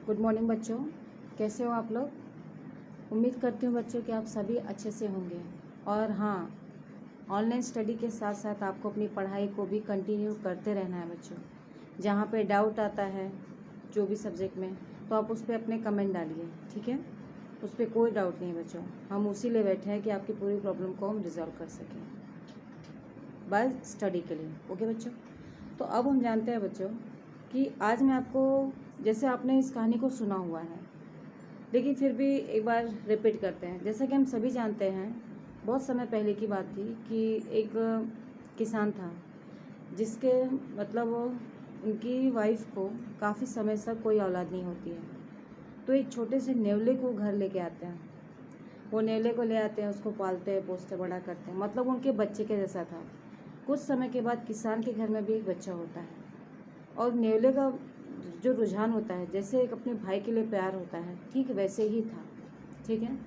Good morning बच्चों, कैसे हो आप लोग। उम्मीद करती हूँ बच्चों कि आप सभी अच्छे से होंगे। और हाँ, ऑनलाइन स्टडी के साथ साथ आपको अपनी पढ़ाई को भी कंटिन्यू करते रहना है बच्चों। जहाँ पे डाउट आता है जो भी सब्जेक्ट में, तो आप उस पर अपने कमेंट डालिए, ठीक है। उस पर कोई डाउट नहीं है बच्चों, हम उसी लिए बैठे हैं कि आपकी पूरी प्रॉब्लम को हम रिजॉल्व कर सकें बाय स्टडी के लिए। ओके बच्चों, तो अब हम जानते हैं बच्चों कि आज मैं आपको, जैसे आपने इस कहानी को सुना हुआ है लेकिन फिर भी एक बार रिपीट करते हैं। जैसा कि हम सभी जानते हैं, बहुत समय पहले की बात थी कि एक किसान था जिसके मतलब उनकी वाइफ को काफ़ी समय तक कोई औलाद नहीं होती है। तो एक छोटे से नेवले को घर लेके आते हैं। वो नेवले को ले आते हैं, उसको पालते हैं, पोसते, बड़ा करते हैं, मतलब उनके बच्चे के जैसा था। कुछ समय के बाद किसान के घर में भी एक बच्चा होता है और नेवले का जो रुझान होता है, जैसे एक अपने भाई के लिए प्यार होता है, ठीक वैसे ही था, ठीक है।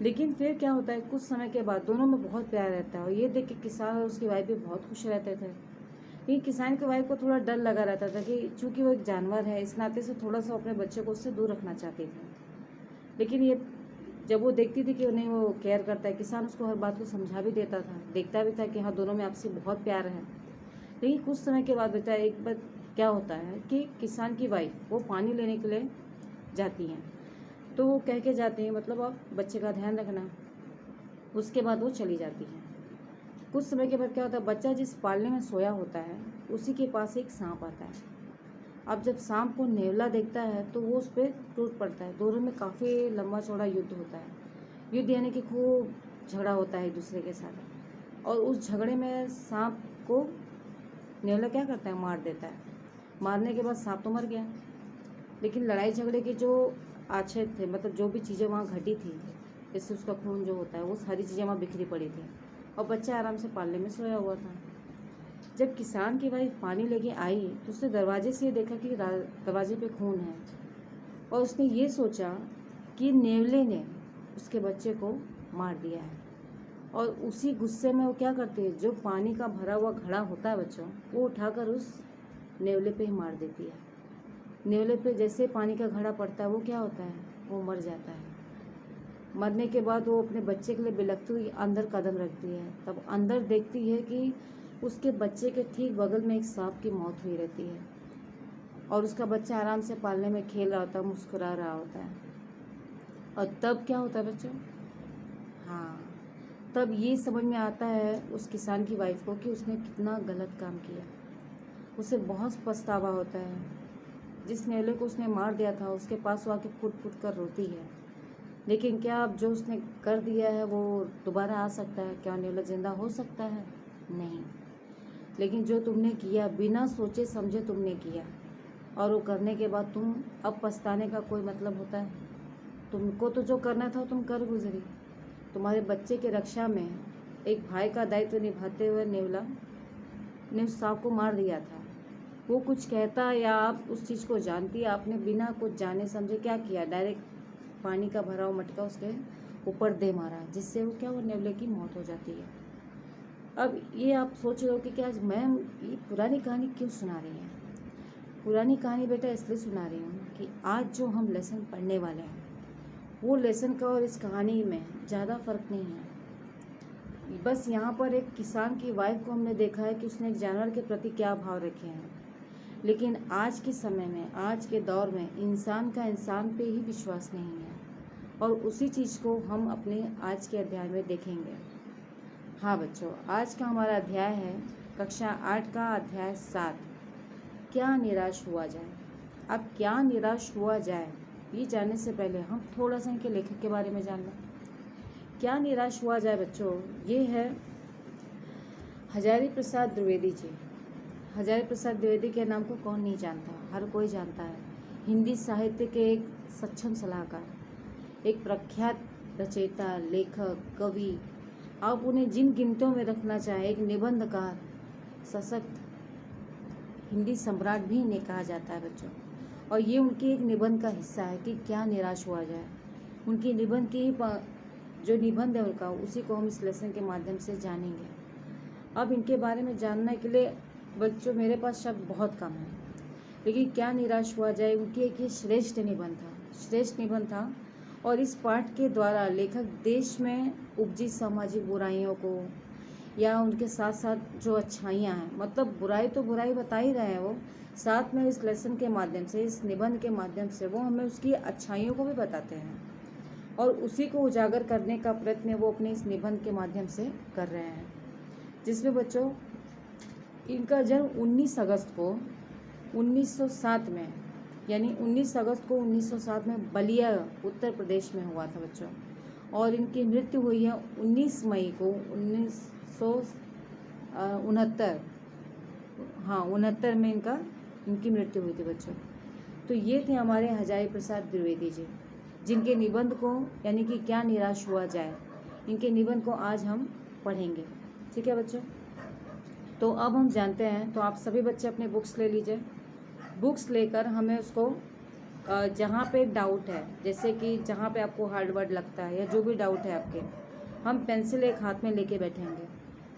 लेकिन फिर क्या होता है, कुछ समय के बाद दोनों में बहुत प्यार रहता है और ये देख के किसान और उसकी वाइफ भी बहुत खुश रहते थे। लेकिन किसान की वाइफ को थोड़ा डर लगा रहता था कि चूंकि वो एक जानवर है, इस नाते से थोड़ा सा अपने बच्चे को उससे दूर रखना चाहती थी। लेकिन ये जब वो देखती थी कि नहीं वो केयर करता है, किसान उसको हर बात को समझा भी देता था, देखता भी था कि हाँ दोनों में आपसी बहुत प्यार है। लेकिन कुछ समय के बाद बेटा एक बार क्या होता है कि किसान की वाइफ वो पानी लेने के लिए जाती हैं। तो वो कह के जाती हैं, मतलब आप बच्चे का ध्यान रखना। उसके बाद वो चली जाती हैं। कुछ समय के बाद क्या होता है, बच्चा जिस पालने में सोया होता है उसी के पास एक सांप आता है। अब जब सांप को नेवला देखता है तो वो उस पर टूट पड़ता है। दोनों में काफ़ी लंबा चौड़ा युद्ध होता है। युद्ध यानी कि खूब झगड़ा होता है एक दूसरे के साथ। और उस झगड़े में सांप को नेवला क्या करता है, मार देता है। मारने के बाद सांप तो मर गया, लेकिन लड़ाई झगड़े के जो आक्षेप थे, मतलब जो भी चीज़ें वहाँ घटी थी, जैसे उसका खून जो होता है, वो सारी चीज़ें वहाँ बिखरी पड़ी थी और बच्चा आराम से पालने में सोया हुआ था। जब किसान की वाइफ पानी लेके आई तो उसने दरवाजे से देखा कि दरवाजे पे खून है और उसने ये सोचा कि नेवले ने उसके बच्चे को मार दिया है। और उसी गुस्से में वो क्या करती है, जो पानी का भरा हुआ घड़ा होता है बच्चों, वो उठाकर उस नेवले पे ही मार देती है। नेवले पे जैसे पानी का घड़ा पड़ता है वो क्या होता है, वो मर जाता है। मरने के बाद वो अपने बच्चे के लिए बिलखती हुई अंदर कदम रखती है। तब अंदर देखती है कि उसके बच्चे के ठीक बगल में एक सांप की मौत हुई रहती है और उसका बच्चा आराम से पालने में खेल रहा होता है, मुस्कुरा रहा होता है। और तब क्या होता है बच्चों, हाँ, तब ये समझ में आता है उस किसान की वाइफ को कि उसने कितना गलत काम किया। उसे बहुत पछतावा होता है। जिस नेवले को उसने मार दिया था उसके पास वो आके फुट फुट कर रोती है। लेकिन क्या अब जो उसने कर दिया है वो दोबारा आ सकता है क्या, नेवला जिंदा हो सकता है? नहीं। लेकिन जो तुमने किया बिना सोचे समझे तुमने किया, और वो करने के बाद तुम अब पछताने का कोई मतलब होता है? तुमको तो जो करना था तुम कर गुजरी। तुम्हारे बच्चे की रक्षा में एक भाई का दायित्व निभाते हुए नेवला ने उस सांप को मार दिया था। वो कुछ कहता या आप उस चीज़ को जानती, आपने बिना कुछ जाने समझे क्या किया, डायरेक्ट पानी का भरा हुआ मटका उसके ऊपर दे मारा, जिससे वो क्या, वो नेवले की मौत हो जाती है। अब ये आप सोच रहे हो कि क्या मैम ये पुरानी कहानी क्यों सुना रही हैं। पुरानी कहानी बेटा इसलिए सुना रही हूँ कि आज जो हम लेसन पढ़ने वाले हैं वो लेसन का और इस कहानी में ज़्यादा फ़र्क नहीं है। बस यहाँ पर एक किसान की वाइफ को हमने देखा है कि उसने एक जानवर के प्रति क्या भाव रखे हैं। लेकिन आज के समय में, आज के दौर में इंसान का इंसान पे ही विश्वास नहीं है और उसी चीज़ को हम अपने आज के अध्याय में देखेंगे। हाँ बच्चों, आज का हमारा अध्याय है कक्षा 8 का अध्याय 7, क्या निराश हुआ जाए। अब क्या निराश हुआ जाए ये जानने से पहले हम थोड़ा सा इनके लेखक के बारे में जान लें। क्या निराश हुआ जाए बच्चों, ये है हजारी प्रसाद द्विवेदी जी। हजारी प्रसाद द्विवेदी के नाम को कौन नहीं जानता, हर कोई जानता है। हिंदी साहित्य के एक सक्षम सलाहकार, एक प्रख्यात रचयिता, लेखक, कवि, आप उन्हें जिन गिनतियों में रखना चाहें, एक निबंधकार, सशक्त हिंदी सम्राट भी इन्हें कहा जाता है बच्चों। और ये उनकी एक निबंध का हिस्सा है कि क्या निराश हुआ जाए। उनकी निबंध की जो निबंध है उनका, उसी को हम इस लेसन के माध्यम से जानेंगे। अब इनके बारे में जानने के लिए बच्चों मेरे पास शब्द बहुत कम है, लेकिन क्या निराश हुआ जाए, उनकी एक ये श्रेष्ठ निबंध था। और इस पाठ के द्वारा लेखक देश में उपजी सामाजिक बुराइयों को या उनके साथ साथ जो अच्छाइयाँ हैं, मतलब बुराई तो बुराई बता ही रहे हैं वो, साथ में इस लेसन के माध्यम से, इस निबंध के माध्यम से वो हमें उसकी अच्छाइयों को भी बताते हैं और उसी को उजागर करने का प्रयत्न वो अपने इस निबंध के माध्यम से कर रहे हैं, जिसमें बच्चों इनका जन्म 19 अगस्त को 1907 में, यानी 19 अगस्त को 1907 में बलिया उत्तर प्रदेश में हुआ था बच्चों। और इनकी मृत्यु हुई है 19 मई को 1969, हाँ 69 में इनकी मृत्यु हुई थी बच्चों। तो ये थे हमारे हजारी प्रसाद द्विवेदी जी, जिनके निबंध को, यानी कि क्या निराश हुआ जाए, इनके निबंध को आज हम पढ़ेंगे। ठीक है बच्चों, तो अब हम जानते हैं। तो आप सभी बच्चे अपने बुक्स ले लीजिए। बुक्स लेकर हमें उसको जहाँ पे डाउट है, जैसे कि जहाँ पे आपको हार्ड वर्ड लगता है या जो भी डाउट है आपके, हम पेंसिल एक हाथ में लेके बैठेंगे।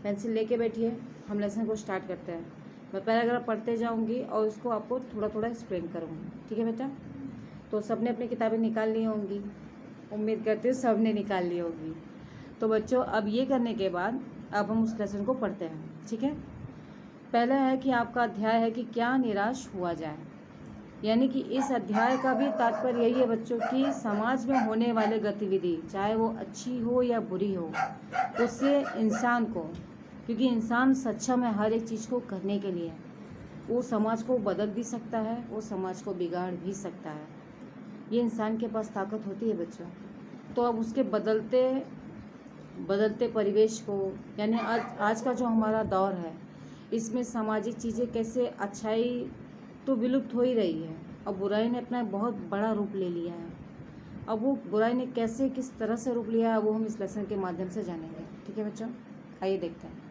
पेंसिल लेके बैठिए, हम लेसन को स्टार्ट करते हैं। मैं पैराग्राफ पढ़ते जाऊंगी और उसको आपको थोड़ा थोड़ा एक्सप्लेन करूँगी। ठीक है बेटा, तो सबने अपनी किताबें निकाल ली होंगी, उम्मीद करती हूँ सबने निकाल ली होगी। तो बच्चों अब ये करने के बाद अब हम उस लेसन को पढ़ते हैं। ठीक है, पहला है कि आपका अध्याय है कि क्या निराश हुआ जाए, यानी कि इस अध्याय का भी तात्पर्य यही है बच्चों कि समाज में होने वाले गतिविधि, चाहे वो अच्छी हो या बुरी हो, उससे इंसान को, क्योंकि इंसान सक्षम है हर एक चीज़ को करने के लिए, वो समाज को बदल भी सकता है, वो समाज को बिगाड़ भी सकता है। ये इंसान के पास ताकत होती है बच्चों। तो अब उसके बदलते परिवेश को, यानी आज का जो हमारा दौर है, इसमें सामाजिक चीज़ें कैसे, अच्छाई तो विलुप्त हो ही रही है, अब बुराई ने अपना बहुत बड़ा रूप ले लिया है। अब वो बुराई ने कैसे, किस तरह से रूप लिया है, वो हम इस लेसन के माध्यम से जानेंगे। ठीक है बच्चों, आइए देखते हैं।